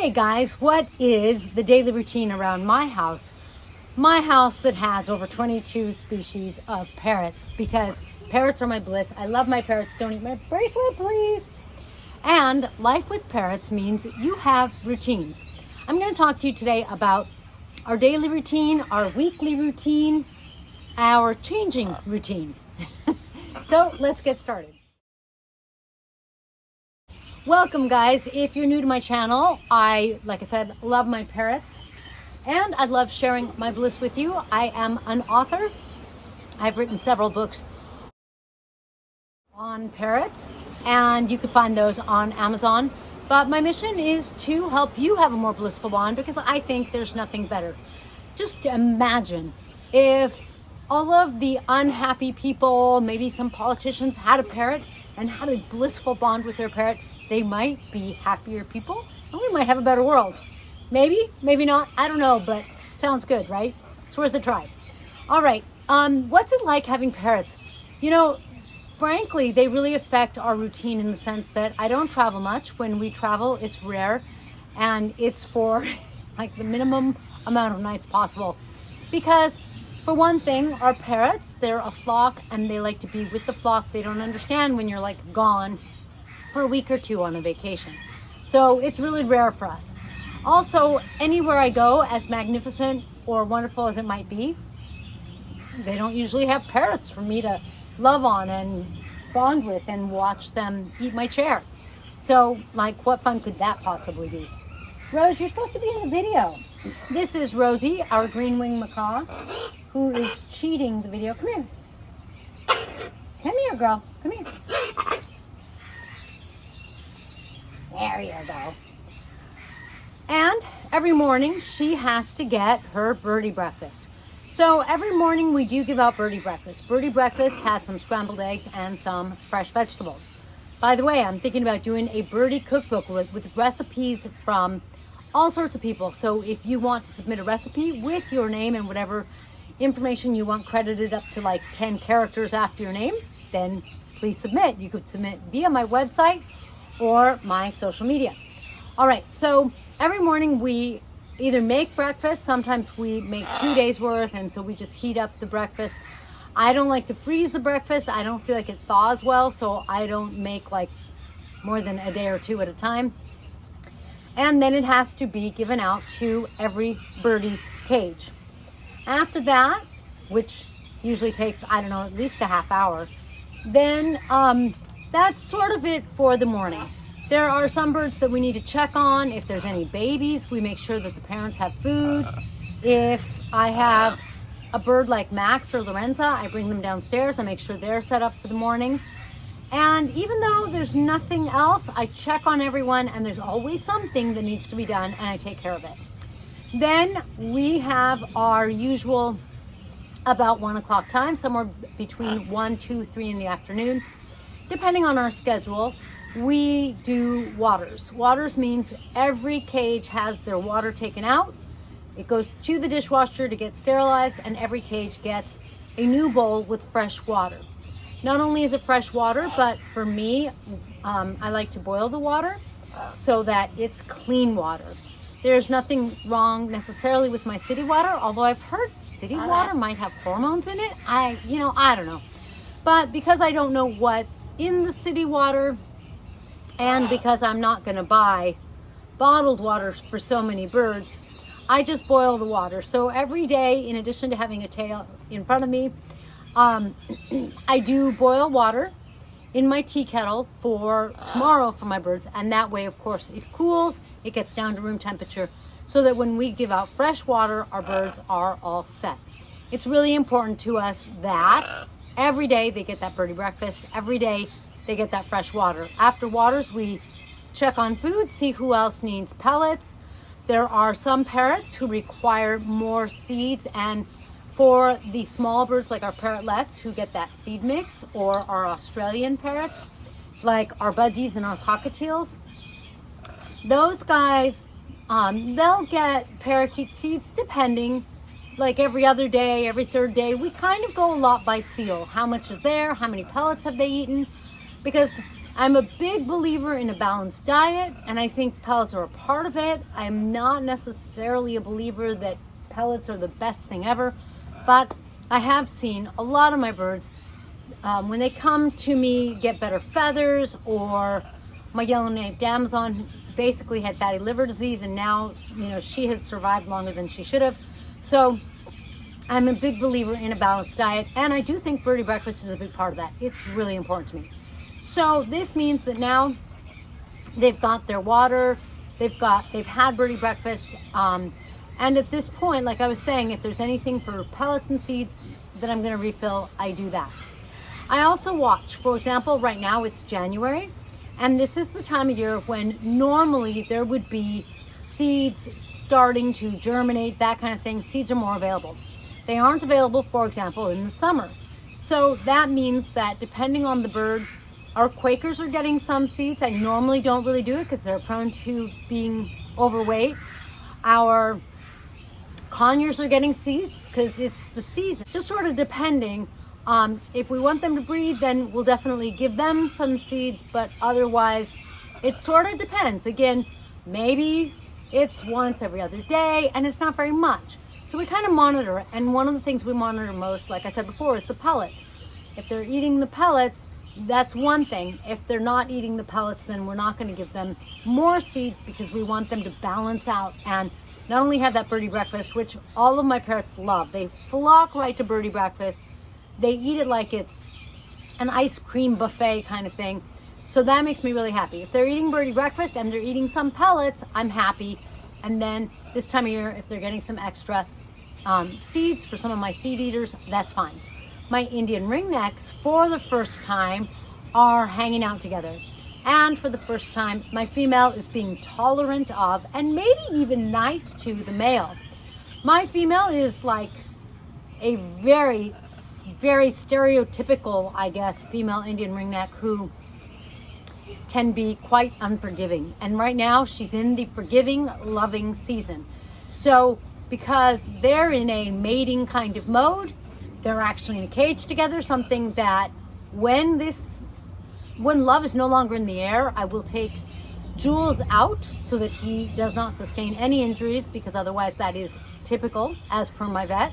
Hey guys, what is the daily routine around my house? My house that has over 22 species of parrots, because parrots are my bliss. I love my parrots. Don't eat my bracelet, please. And life with parrots means you have routines. I'm going to talk to you today about our daily routine, our weekly routine, our changing routine. So let's get started. Welcome guys. If you're new to my channel, like I said, love my parrots and I love sharing my bliss with you. I am an author. I've written several books on parrots and you can find those on Amazon. But my mission is to help you have a more blissful bond because I think there's nothing better. Just imagine if all of the unhappy people, maybe some politicians, had a parrot and had a blissful bond with their parrot. They might be happier people and we might have a better world. Maybe, maybe not, I don't know, but sounds good, right? It's worth a try. All right, what's it like having parrots? You know, frankly, they really affect our routine in the sense that I don't travel much. When we travel, it's rare and it's for like the minimum amount of nights possible. Because for one thing, our parrots, they're a flock and they like to be with the flock. They don't understand when you're like gone for a week or two on a vacation. So it's really rare for us. Also, anywhere I go, as magnificent or wonderful as it might be, they don't usually have parrots for me to love on and bond with and watch them eat my chair. So, like, what fun could that possibly be? Rose, you're supposed to be in the video. This is Rosie, our green-winged macaw, who is cheating the video. Come here. Come here, girl. Come here. There you go. And every morning she has to get her birdie breakfast. So every morning we do give out birdie breakfast. Birdie breakfast has some scrambled eggs and some fresh vegetables. By the way, I'm thinking about doing a birdie cookbook with recipes from all sorts of people. So if you want to submit a recipe with your name and whatever information you want credited up to like 10 characters after your name, then please submit. You could submit via my website or my social media. All right, so every morning we either make breakfast, sometimes we make 2 days worth, and so we just heat up the breakfast. I don't like to freeze the breakfast. I don't feel like it thaws well, so I don't make like more than a day or two at a time. And then it has to be given out to every birdie's cage. After that, which usually takes, I don't know, at least a half hour, then that's sort of it for the morning. There are some birds that we need to check on. If there's any babies, we make sure that the parents have food. If I have a bird like Max or Lorenza, I bring them downstairs. I make sure they're set up for the morning. And even though there's nothing else, I check on everyone and there's always something that needs to be done and I take care of it. Then we have our usual about 1 o'clock time, somewhere between 1, 2, 3 in the afternoon. Depending on our schedule, we do waters. Waters means every cage has their water taken out. It goes to the dishwasher to get sterilized and every cage gets a new bowl with fresh water. Not only is it fresh water, but for me, I like to boil the water so that it's clean water. There's nothing wrong necessarily with my city water, although I've heard city water might have hormones in it. I don't know. But because I don't know what's in the city water, and because I'm not going to buy bottled water for so many birds, I just boil the water. So every day, in addition to having a tail in front of me, I do boil water in my tea kettle for tomorrow for my birds. And that way, of course, it cools, it gets down to room temperature, so that when we give out fresh water, our birds are all set. It's really important to us that every day they get that birdie breakfast. Every day they get that fresh water. After waters, we check on food, see who else needs pellets. There are some parrots who require more seeds, and for the small birds like our parrotlets who get that seed mix, or our Australian parrots like our budgies and our cockatiels, those guys, they'll get parakeet seeds depending, like every other day, every third day. We kind of go a lot by feel. How much is there? How many pellets have they eaten? Because I'm a big believer in a balanced diet, and I think pellets are a part of it. I'm not necessarily a believer that pellets are the best thing ever, but I have seen a lot of my birds, when they come to me, get better feathers, or my yellow-naped Amazon basically had fatty liver disease, and now, she has survived longer than she should have. So I'm a big believer in a balanced diet, and I do think birdie breakfast is a big part of that. It's really important to me. So this means that now they've got their water, they've had birdie breakfast, and at this point, like I was saying, if there's anything for pellets and seeds that I'm going to refill, I do that. I also watch, for example, right now it's January, and this is the time of year when normally there would be seeds starting to germinate, that kind of thing. Seeds are more available. They aren't available, for example, in the summer. So that means that depending on the bird, our Quakers are getting some seeds. I normally don't really do it because they're prone to being overweight. Our Conures are getting seeds because it's the season. Just sort of depending. If we want them to breed, then we'll definitely give them some seeds, but otherwise it sort of depends. Again, maybe it's once every other day and it's not very much. So we kind of monitor it, and one of the things we monitor most, like I said before, is the pellets. If they're eating the pellets, that's one thing. If they're not eating the pellets, then we're not going to give them more seeds because we want them to balance out and not only have that birdie breakfast, which all of my parrots love. They flock right to birdie breakfast. They eat it like it's an ice cream buffet kind of thing. So that makes me really happy. If they're eating birdie breakfast and they're eating some pellets, I'm happy. And then this time of year, if they're getting some extra seeds for some of my seed eaters, that's fine. My Indian ringnecks, for the first time, are hanging out together. And for the first time, my female is being tolerant of, and maybe even nice to, the male. My female is like a very, very stereotypical, I guess, female Indian ringneck who can be quite unforgiving. And right now, she's in the forgiving, loving season. So, because they're in a mating kind of mode, they're actually in a cage together, something that when love is no longer in the air, I will take Jules out so that he does not sustain any injuries, because otherwise that is typical as per my vet.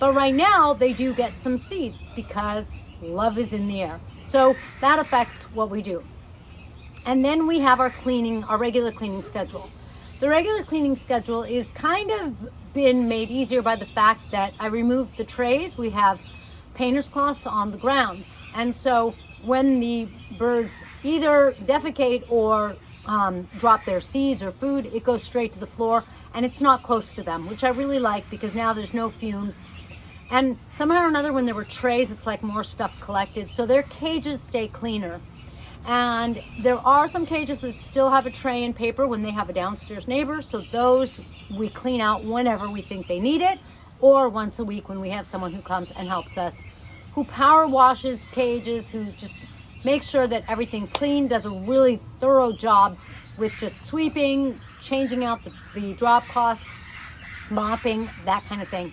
But right now they do get some seeds because love is in the air. So that affects what we do. And then we have our regular cleaning schedule. The regular cleaning schedule is kind of been made easier by the fact that I removed the trays. We have painter's cloths on the ground. And so when the birds either defecate or drop their seeds or food, it goes straight to the floor and it's not close to them, which I really like because now there's no fumes. And somehow or another, when there were trays, it's like more stuff collected. So their cages stay cleaner. And there are some cages that still have a tray and paper when they have a downstairs neighbor. So those we clean out whenever we think they need it, or once a week when we have someone who comes and helps us, who power washes cages, who just makes sure that everything's clean, does a really thorough job with just sweeping, changing out the drop cloths, mopping, that kind of thing.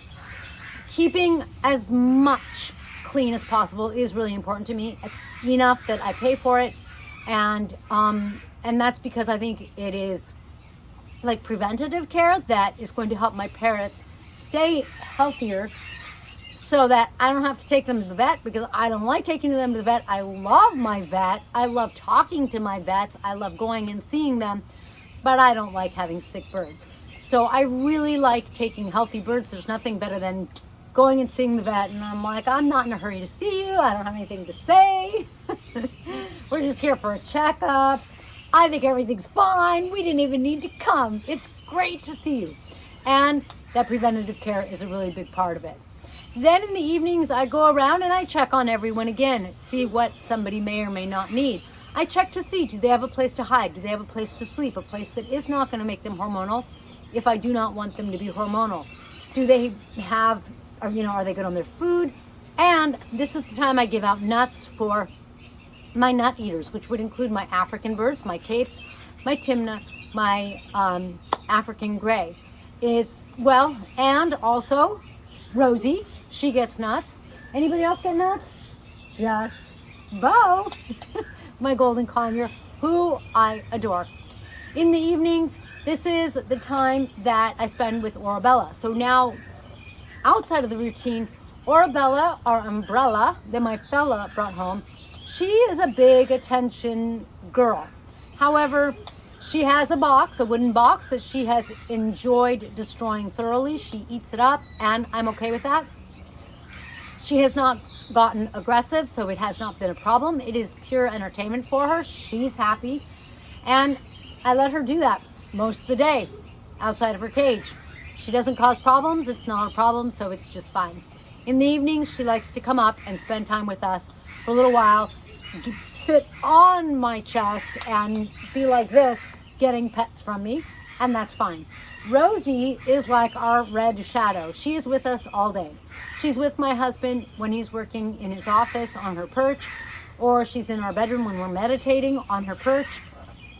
Keeping as much clean as possible is really important to me, enough that I pay for it. And that's because I think it is like preventative care that is going to help my parrots stay healthier, so that I don't have to take them to the vet, because I don't like taking them to the vet. I love my vet. I love talking to my vets. I love going and seeing them, but I don't like having sick birds. So I really like taking healthy birds. There's nothing better than going and seeing the vet, and I'm like, I'm not in a hurry to see you. I don't have anything to say. We're just here for a checkup. I think everything's fine. We didn't even need to come. It's great to see you. And that preventative care is a really big part of it. Then in the evenings, I go around and I check on everyone again, see what somebody may or may not need. I check to see, do they have a place to hide? Do they have a place to sleep? A place that is not going to make them hormonal if I do not want them to be hormonal? Do they have, are they good on their food? And this is the time I give out nuts for my nut eaters, which would include my African birds, my capes, my timna, my African gray. And also Rosie, she gets nuts. Anybody else get nuts? Just Bo. my golden conure, who I adore. In the evenings, this is the time that I spend with Arabella. So now, outside of the routine, Arabella, our umbrella that my fella brought home, she is a big attention girl. However, she has a box, a wooden box that she has enjoyed destroying thoroughly. She eats it up, and I'm okay with that. She has not gotten aggressive, so it has not been a problem. It is pure entertainment for her. She's happy, and I let her do that most of the day outside of her cage. She doesn't cause problems. It's not a problem, so it's just fine. In the evenings, she likes to come up and spend time with us for a little while, sit on my chest and be like this, getting pets from me, and that's fine. Rosie is like our red shadow. She is with us all day. She's with my husband when he's working in his office on her perch, or she's in our bedroom when we're meditating on her perch.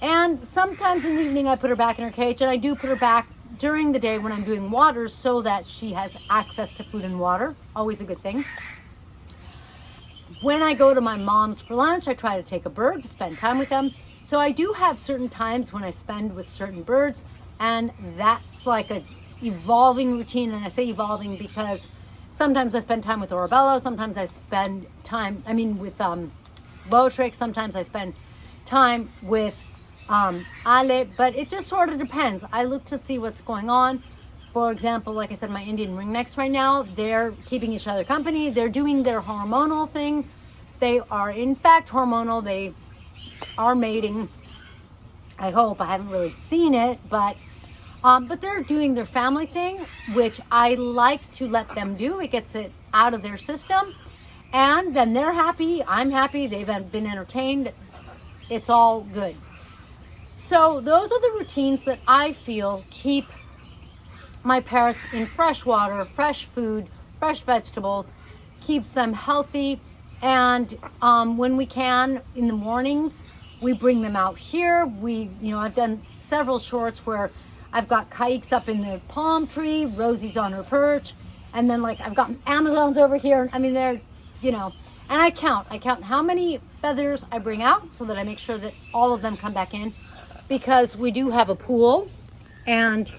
And sometimes in the evening I put her back in her cage, and I do put her back during the day when I'm doing water so that she has access to food and water. Always a good thing. When I go to my mom's for lunch, I try to take a bird to spend time with them. So I do have certain times when I spend with certain birds, and that's like a evolving routine. And I say evolving because sometimes I spend time with Arabella, sometimes I spend time, with Botrick, sometimes I spend time with Ale, but it just sort of depends. I look to see what's going on. For example, like I said, my Indian ringnecks right now, they're keeping each other company. They're doing their hormonal thing. They are in fact hormonal. They are mating. I hope. I haven't really seen it, but they're doing their family thing, which I like to let them do. It gets it out of their system, and then they're happy. I'm happy. They've been entertained. It's all good. So those are the routines that I feel keep my parrots in fresh water, fresh food, fresh vegetables, keeps them healthy. And when we can, in the mornings, we bring them out here. I've done several shorts where I've got kikes up in the palm tree, Rosie's on her perch, and then I've got Amazons over here. They're, and I count how many feathers I bring out so that I make sure that all of them come back in, because we do have a pool, and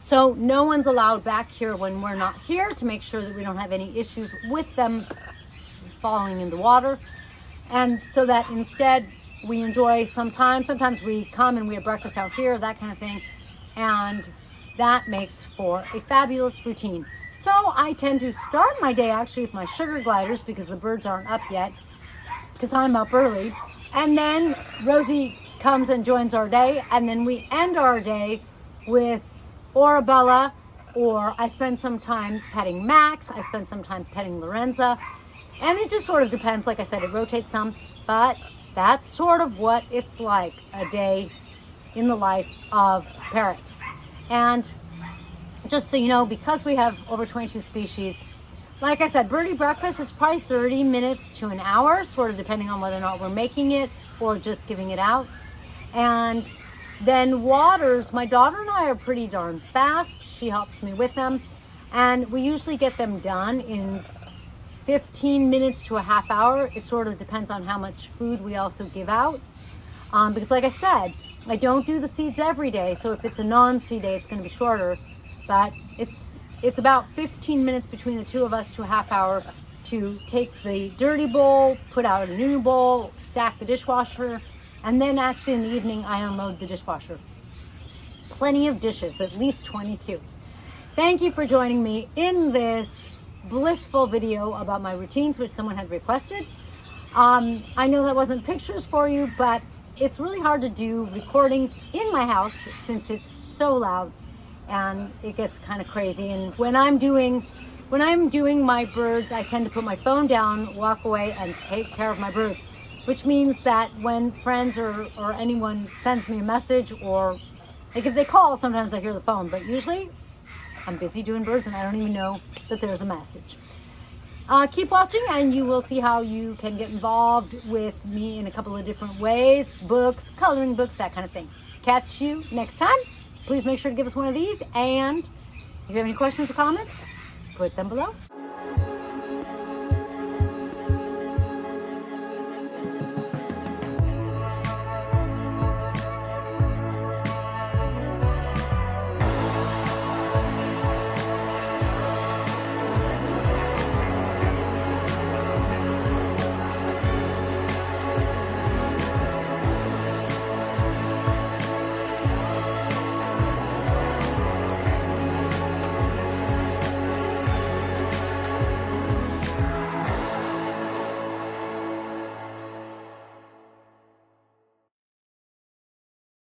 so no one's allowed back here when we're not here, to make sure that we don't have any issues with them falling in the water. And so that instead we enjoy some time. Sometimes we come and we have breakfast out here, that kind of thing. And that makes for a fabulous routine. So I tend to start my day actually with my sugar gliders, because the birds aren't up yet, because I'm up early. And then Rosie comes and joins our day. And then we end our day with Arabella, or I spend some time petting Max. I spend some time petting Lorenza. And it just sort of depends. Like I said, it rotates some, but that's sort of what it's like a day in the life of parrots. And just so you know, because we have over 22 species, like I said, birdie breakfast, it's probably 30 minutes to an hour, sort of depending on whether or not we're making it or just giving it out. And then waters, my daughter and I are pretty darn fast. She helps me with them. And we usually get them done in 15 minutes to a half hour. It sort of depends on how much food we also give out. Because like I said, I don't do the seeds every day. So if it's a non-seed day, it's going to be shorter. But it's about 15 minutes between the two of us to a half hour to take the dirty bowl, put out a new bowl, stack the dishwasher, and then actually in the evening I unload the dishwasher. Plenty of dishes, at least 22. Thank you for joining me in this blissful video about my routines, which someone had requested. I know that wasn't pictures for you, but it's really hard to do recordings in my house since it's so loud and it gets kind of crazy. And when I'm doing my birds, I tend to put my phone down, walk away, and take care of my birds, which means that when friends or anyone sends me a message, or if they call, sometimes I hear the phone, but usually I'm busy doing birds and I don't even know that there's a message. Keep watching and you will see how you can get involved with me in a couple of different ways. Books, coloring books, that kind of thing. Catch you next time. Please make sure to give us one of these. And if you have any questions or comments, put them below.